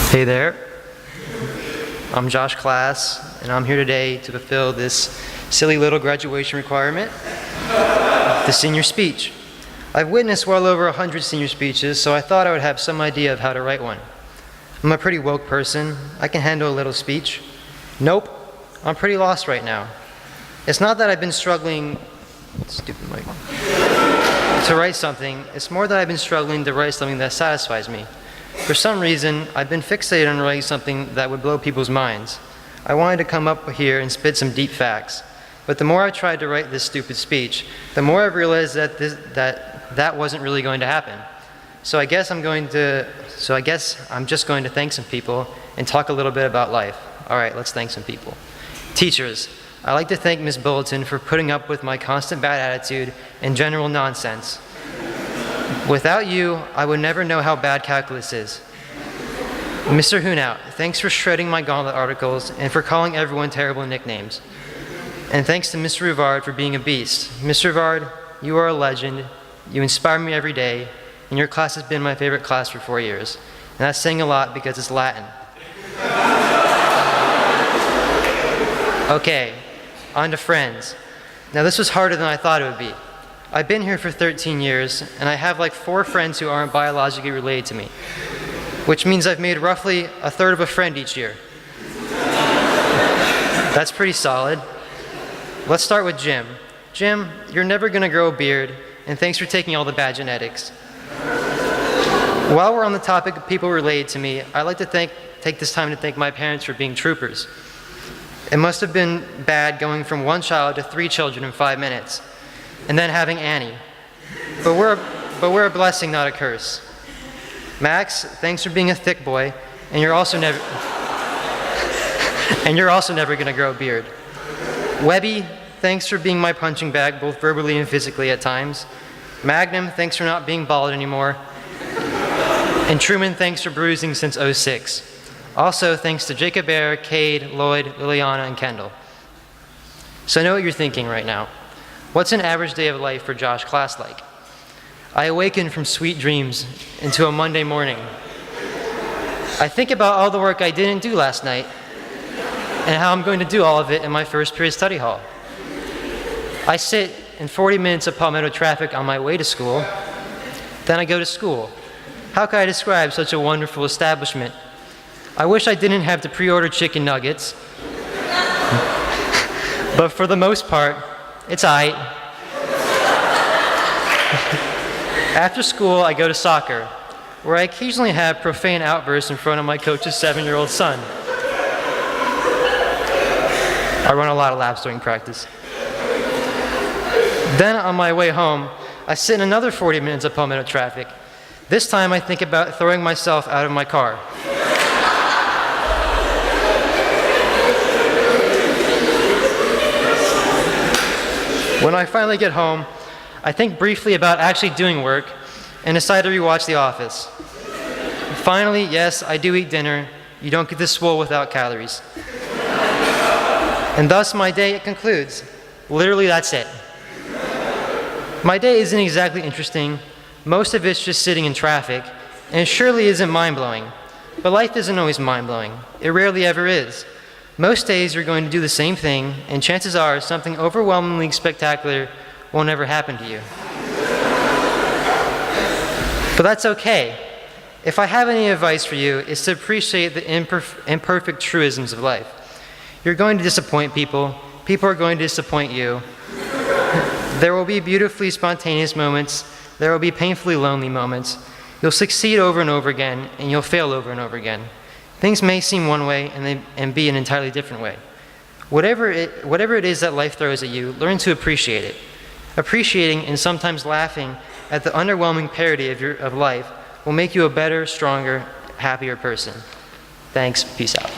Hey there, I'm Josh Class, and I'm here today to fulfill this silly little graduation requirement, the senior speech. I've witnessed well over 100 senior speeches, so I thought I would have some idea of how to write one. I'm a pretty woke person. I can handle a little speech. Nope, I'm pretty lost right now. It's not that I've been struggling, stupid mic, to write something. It's more that I've been struggling to write something that satisfies me. For some reason, I've been fixated on writing something that would blow people's minds. I wanted to come up here and spit some deep facts. But the more I tried to write this stupid speech, the more I've realized that that wasn't really going to happen. So I guess I'm just going to thank some people and talk a little bit about life. All right, let's thank some people. Teachers, I'd like to thank Ms. Bulletin for putting up with my constant bad attitude and general nonsense. Without you, I would never know how bad calculus is. Mr. Hunout, thanks for shredding my gauntlet articles and for calling everyone terrible nicknames. And thanks to Mr. Rivard for being a beast. Mr. Rivard, you are a legend. You inspire me every day, and your class has been my favorite class for 4 years. And that's saying a lot because it's Latin. Okay, on to friends. Now this was harder than I thought it would be. I've been here for 13 years, and I have like 4 friends who aren't biologically related to me, which means I've made roughly a third of a friend each year. That's pretty solid. Let's start with Jim. Jim, you're never gonna grow a beard, and thanks for taking all the bad genetics. While we're on the topic of people related to me, I'd like to take this time to thank my parents for being troopers. It must have been bad going from 1 child to 3 children in 5 minutes. And then having Annie. But we're a blessing, not a curse. Max, thanks for being a thick boy, and you're also never gonna grow a beard. Webby, thanks for being my punching bag, both verbally and physically at times. Magnum, thanks for not being bald anymore. And Truman, thanks for bruising since '06. Also, thanks to Jacob Bear, Cade, Lloyd, Liliana, and Kendall. So I know what you're thinking right now. What's an average day of life for Josh Class like? I awaken from sweet dreams into a Monday morning. I think about all the work I didn't do last night and how I'm going to do all of it in my first period study hall. I sit in 40 minutes of Palmetto traffic on my way to school. Then I go to school. How can I describe such a wonderful establishment? I wish I didn't have to pre-order chicken nuggets, but for the most part, it's aight. After school, I go to soccer, where I occasionally have profane outbursts in front of my coach's 7-year-old son. I run a lot of laps during practice. Then on my way home, I sit in another 40 minutes of Palmetto traffic. This time I think about throwing myself out of my car. When I finally get home, I think briefly about actually doing work and decide to rewatch The Office. Finally, yes, I do eat dinner. You don't get this swole without calories. And thus my day concludes. Literally, that's it. My day isn't exactly interesting. Most of it's just sitting in traffic, and it surely isn't mind-blowing. But life isn't always mind-blowing. It rarely ever is. Most days you're going to do the same thing, and chances are something overwhelmingly spectacular will never happen to you. But that's okay. If I have any advice for you, it's to appreciate the imperfect truisms of life. You're going to disappoint people. People are going to disappoint you. There will be beautifully spontaneous moments. There will be painfully lonely moments. You'll succeed over and over again, and you'll fail over and over again. Things may seem one way and be an entirely different way. Whatever it is that life throws at you, learn to appreciate it. Appreciating and sometimes laughing at the underwhelming parody of life will make you a better, stronger, happier person. Thanks. Peace out.